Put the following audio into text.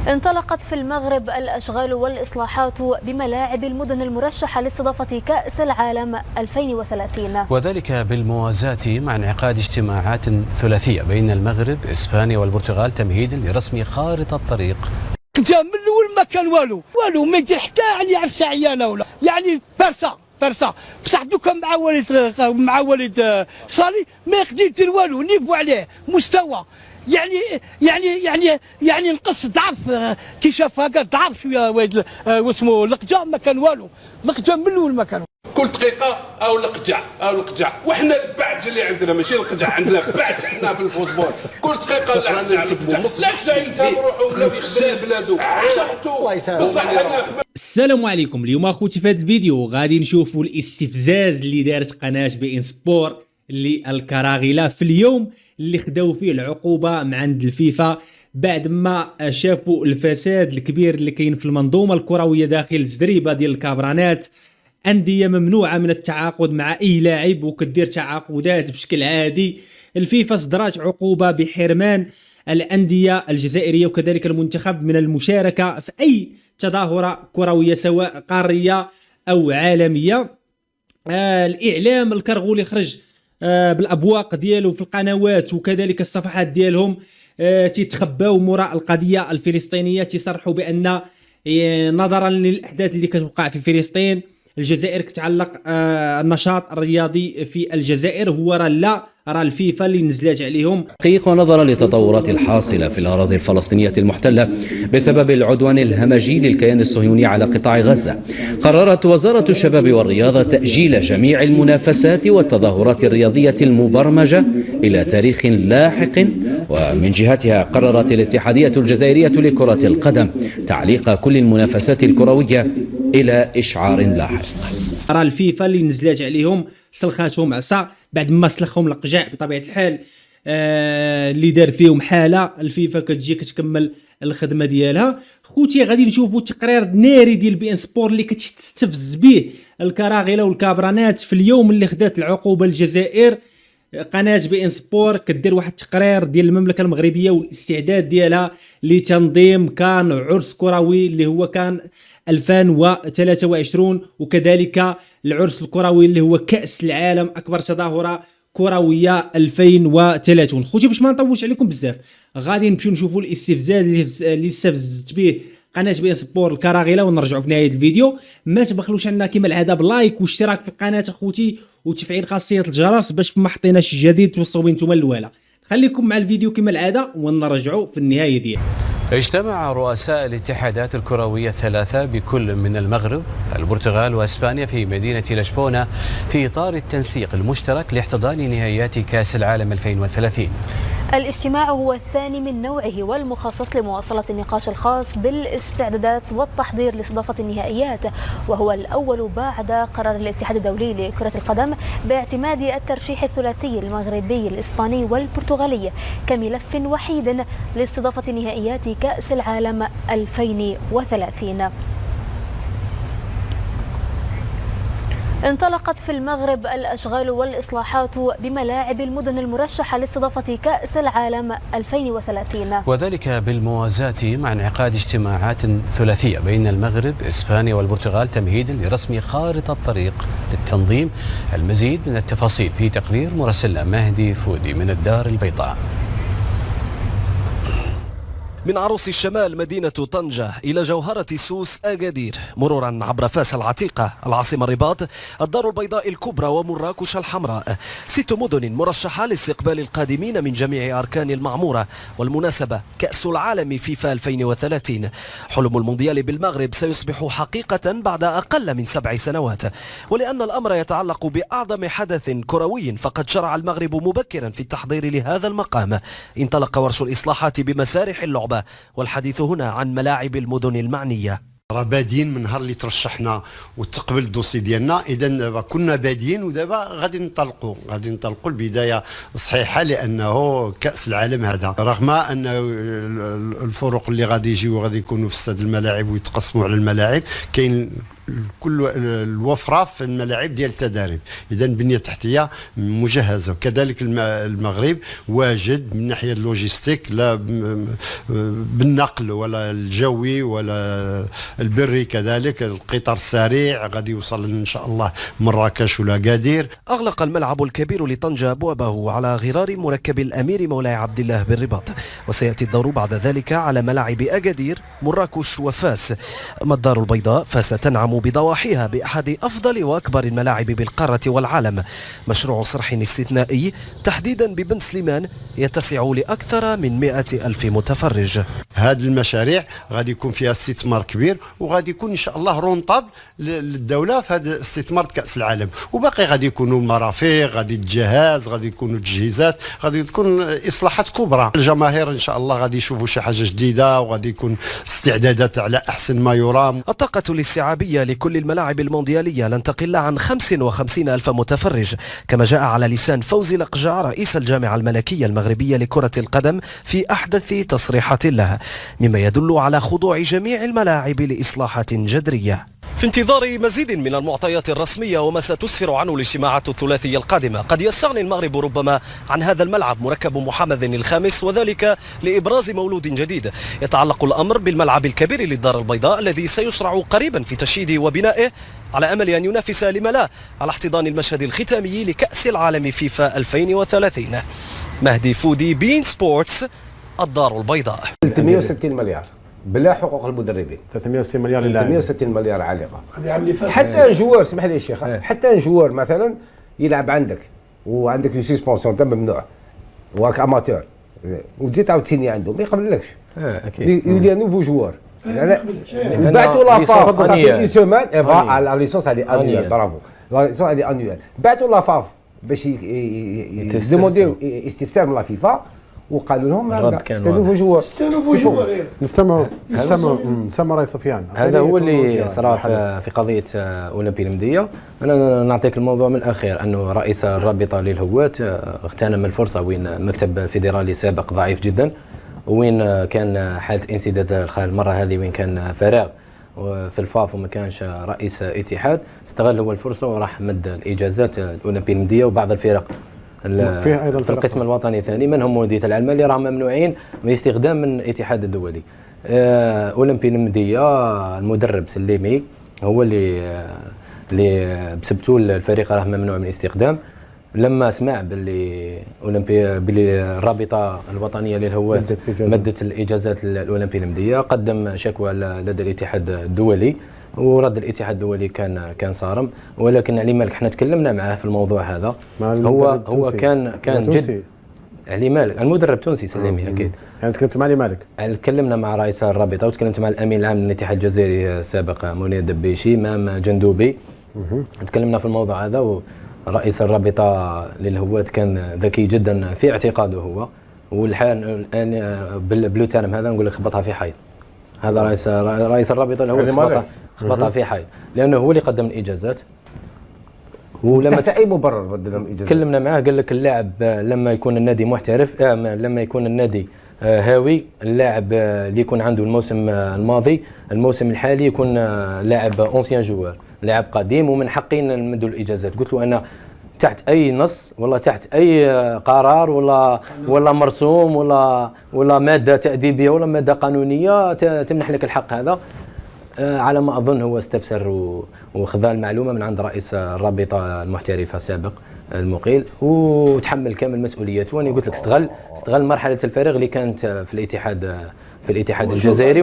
انطلقت في المغرب الأشغال والإصلاحات بملاعب المدن المرشحة لاستضافة كأس العالم 2030، وذلك بالموازاة مع انعقاد اجتماعات ثلاثية بين المغرب، إسبانيا والبرتغال تمهيدا لرسم خارطة الطريق. من الاول ما كان والو ما يدير حتى يعني عفسه عيانه ولا يعني برسا بصح دوكا مع وليد صالي ما يقدر يدير والو، نيبوا عليه مستوى يعني نقص ضعف كي شاف هكا ضعف شويه واسمه لقجا ما كان والو، لقجا من الاول ما كان كل دقيقه او لقجع وحنا البعج اللي عندنا ماشي القجع، عندنا بعج احنا في الفوتبول كل دقيقه اللي عندنا لقجع لا حتى انت روحوا ولا في بلادو بصح السلام عليكم. اليوم اخوتي في هذا الفيديو غادي نشوفوا الاستفزاز اللي دارت قناه بي ان سبور للكراغله في اليوم اللي خداو فيه العقوبه من عند الفيفا بعد ما شافوا الفساد الكبير اللي كاين في المنظومه الكرويه داخل الزريبه ديال الكابرانات. أندية ممنوعة من التعاقد مع أي لاعب وكدير تعاقدات بشكل عادي. الفيفا صدرت عقوبة بحرمان الأندية الجزائرية وكذلك المنتخب من المشاركة في أي تظاهرة كروية سواء قارية أو عالمية. الإعلام الكرغولي خرج بالأبواق ديالو في القنوات وكذلك الصفحات ديالهم تيتخباو موراء القضية الفلسطينية، تصرحوا بأن نظرا للأحداث اللي كتوقع في فلسطين الجزائر كتعلق النشاط الرياضي في الجزائر هو راه الفيفا اللي نزلات عليهم. حقيقة ونظرا للتطورات الحاصلة في الأراضي الفلسطينية المحتلة بسبب العدوان الهمجي للكيان الصهيوني على قطاع غزة، قررت وزارة الشباب والرياضة تأجيل جميع المنافسات والتظاهرات الرياضية المبرمجة إلى تاريخ لاحق. ومن جهتها قررت الاتحادية الجزائرية لكرة القدم تعليق كل المنافسات الكروية إلى إشعار لاحق. راه الفيفا اللي نزلات عليهم سلخاتهم عصا بعد ما سلخهم القجع بطبيعه الحال. اللي دار فيهم حاله الفيفا كتجي كتكمل الخدمه ديالها. خوتي غادي نشوفوا تقرير ناري ديال بي ان سبور اللي كتستفز به الكراغله والكابرانات في اليوم اللي خدات العقوبه الجزائر. قناه بي ان سبور كدير واحد التقرير ديال المملكه المغربيه والاستعداد ديالها لتنظيم كان عرس كروي اللي هو كان 2023 وكذلك العرس الكروي اللي هو كأس العالم أكبر تظاهرة كروية 2030. خوتي باش ما نطولش عليكم بزاف غادي نمشيو نشوفوا الاستفزاز اللي استفزت به قناه بي ان سبور الكراغله ونرجعوا في نهايه الفيديو. ما تبخلوش عنا كما العاده بلايك واشتراك في القناه اخوتي وتفعيل خاصيه الجرس باش ما حطيناش جديد توصلوا بين نتوما الاولى. خليكم مع الفيديو كما العاده ونرجعوا في النهايه ديالو. اجتمع رؤساء الاتحادات الكروية الثلاثة بكل من المغرب، البرتغال واسبانيا في مدينة لشبونة في إطار التنسيق المشترك لاحتضان نهائيات كأس العالم 2030. الاجتماع هو الثاني من نوعه والمخصص لمواصلة النقاش الخاص بالاستعدادات والتحضير لاستضافة النهائيات، وهو الأول بعد قرار الاتحاد الدولي لكرة القدم باعتماد الترشيح الثلاثي المغربي الإسباني والبرتغالي كملف وحيد لاستضافة نهائيات كأس العالم 2030. انطلقت في المغرب الأشغال والإصلاحات بملاعب المدن المرشحة لاستضافة كأس العالم 2030، وذلك بالموازاة مع انعقاد اجتماعات ثلاثية بين المغرب، إسبانيا والبرتغال تمهيدا لرسم خارطة الطريق للتنظيم. المزيد من التفاصيل في تقرير مراسلنا مهدي فودي من الدار البيضاء. من عروس الشمال مدينة طنجة إلى جوهرة سوس أكادير مرورا عبر فاس العتيقة العاصمة الرباط الدار البيضاء الكبرى ومراكش الحمراء، 6 مدن مرشحة لاستقبال القادمين من جميع أركان المعمورة. والمناسبة كأس العالم فيفا 2030. حلم المونديال بالمغرب سيصبح حقيقة بعد أقل من 7 سنوات، ولأن الأمر يتعلق بأعظم حدث كروي فقد شرع المغرب مبكرا في التحضير لهذا المقام. انطلق ورش الإصلاحات بمسارح اللعبة، والحديث هنا عن ملاعب المدن المعنية. راه بادين من نهار اللي ترشحنا وتقبل الدوسي ديالنا، اذا كنا بادين ودابا غادي ننطلقوا البدايه صحيحه، لانه كاس العالم هذا رغم ان الفرق اللي غادي يجيو غادي يكونوا في استاد الملاعب ويتقسموا على الملاعب، كاين كل الوفره في الملاعب ديال التدريب. اذا البنيه التحتيه مجهزه، وكذلك المغرب واجد من ناحيه اللوجيستيك، لا بالنقل ولا الجوي ولا البري، كذلك القطار السريع غادي يوصل ان شاء الله مراكش ولا قادير. أغلق الملعب الكبير لطنجة أبوابه على غرار مركب الأمير مولاي عبد الله بالرباط، وسيأتي الدور بعد ذلك على ملاعب أكادير، مراكش وفاس. أما الدار البيضاء فستنعم بضواحيها بأحد أفضل وأكبر الملاعب بالقارة والعالم. مشروع صرح استثنائي تحديدا ببن سليمان يتسع لأكثر من 100,000 متفرج. هذه المشاريع غادي يكون فيها استثمار كبير، وغادي يكون ان شاء الله رونطاب للدوله في هذا استثمار كاس العالم. وباقي غادي يكونوا المرافق، غادي الجهاز، غادي يكونوا التجهيزات، غادي تكون اصلاحات كبرى. الجماهير ان شاء الله غادي يشوفوا شي حاجه جديده، وغادي يكون استعدادات على احسن ما يرام. الطاقة الاستيعابية لكل الملاعب المونديالية لن تقل عن 55,000 متفرج، كما جاء على لسان فوزي الأقجع رئيس الجامعة الملكية المغربية لكرة القدم في أحدث تصريحات له، مما يدل على خضوع جميع الملاعب لإصلاحات جذرية. في انتظار مزيد من المعطيات الرسمية وما ستسفر عنه الاجتماعات الثلاثية القادمة، قد يستغني المغرب ربما عن هذا الملعب مركب محمد الخامس، وذلك لإبراز مولود جديد. يتعلق الأمر بالملعب الكبير للدار البيضاء الذي سيشرع قريبا في تشييده وبنائه، على أمل أن ينافس لما لا على احتضان المشهد الختامي لكأس العالم فيفا 2030. مهدي فودي، بين سبورتس، الدار البيضاء. 360 مليار بلا حقوق المدربين. 360 مليار للاعب، 360 مليار عالقه. حتى الجوار، اسمح لي الشيخ، حتى الجوار مثلا يلعب عندك وعندك سسبونسيون تاع ممنوع وراك اماتور، وتزيد تعاود تسيني عنده ما يقبلكش. اكيد يولي نوفو جوار. بعثوا لافاف صافي سيمان على ليسونس هذه انيوال. برافو، لا ليسونس هذه انيوال. بعثوا لافاف باش يديمونديو استفسار من لا فيفا، وقالوا لهم ستانوفو جوار. نسمع راي سفيان. هذا هو اللي صرا في قضيه اولمبي المديه. انا نعطيك الموضوع من الاخير، انه رئيس الرابطه للهواة اغتنم الفرصه وين مكتب فيدرالي سابق ضعيف جدا، وين كان حاله انسداد المره هذه، وين كان فراغ في الفاف وما كانش رئيس اتحاد، استغل هو الفرصه وراح مد الاجازات الاولمبي المديه وبعض الفرق في القسم الوطني الثاني منهم مولودية العلم اللي راهم ممنوعين من استخدام من الاتحاد الدولي. اولمبي المديه المدرب سليمي هو اللي بسبتو الفريق راه ممنوع من الاستخدام. لما سمع باللي الرابطه الوطنيه للهواة مدت الاجازات الاولمبي المديه، قدم شكوى لدى الاتحاد الدولي، ورد الاتحاد الدولي كان صارم. ولكن علي مالك احنا تكلمنا معاه في الموضوع هذا، هو كان جد علي مالك المدرب التونسي سليمي اكيد. يعني تكلمت مع علي مالك؟ تكلمنا مع رئيس الرابطه، وتكلمت مع الامين العام للاتحاد الجزائري السابق منير دبيشي، مام جندوبي. تكلمنا في الموضوع هذا، ورئيس الرابطه للهواة كان ذكي جدا في اعتقاده هو، والحال الان بالبلو تيرم هذا نقول لك خبطها في حيط. هذا رئيس الرابطه الهواة خبطها في حيط، لانه هو اللي قدم الاجازات. ولما تحت اي مبرر بدل الاجازات؟ تكلمنا معاه قال لك اللاعب لما يكون النادي محترف، لما يكون النادي هاوي، اللاعب اللي يكون عنده الموسم الماضي، الموسم الحالي يكون لاعب اونسيان جوار، لاعب قديم، ومن حقنا نمدوا الاجازات. قلت له انا تحت اي نص ولا تحت اي قرار ولا مرسوم ولا ماده تاديبيه ولا ماده قانونيه تمنح لك الحق هذا. على ما اظن هو استفسر وخذا المعلومه من عند رئيس الرابطه المحترفه السابق المقيل، وتحمل كامل مسؤوليته. وانا قلت لك استغل مرحله الفارغ اللي كانت في الاتحاد الجزائري.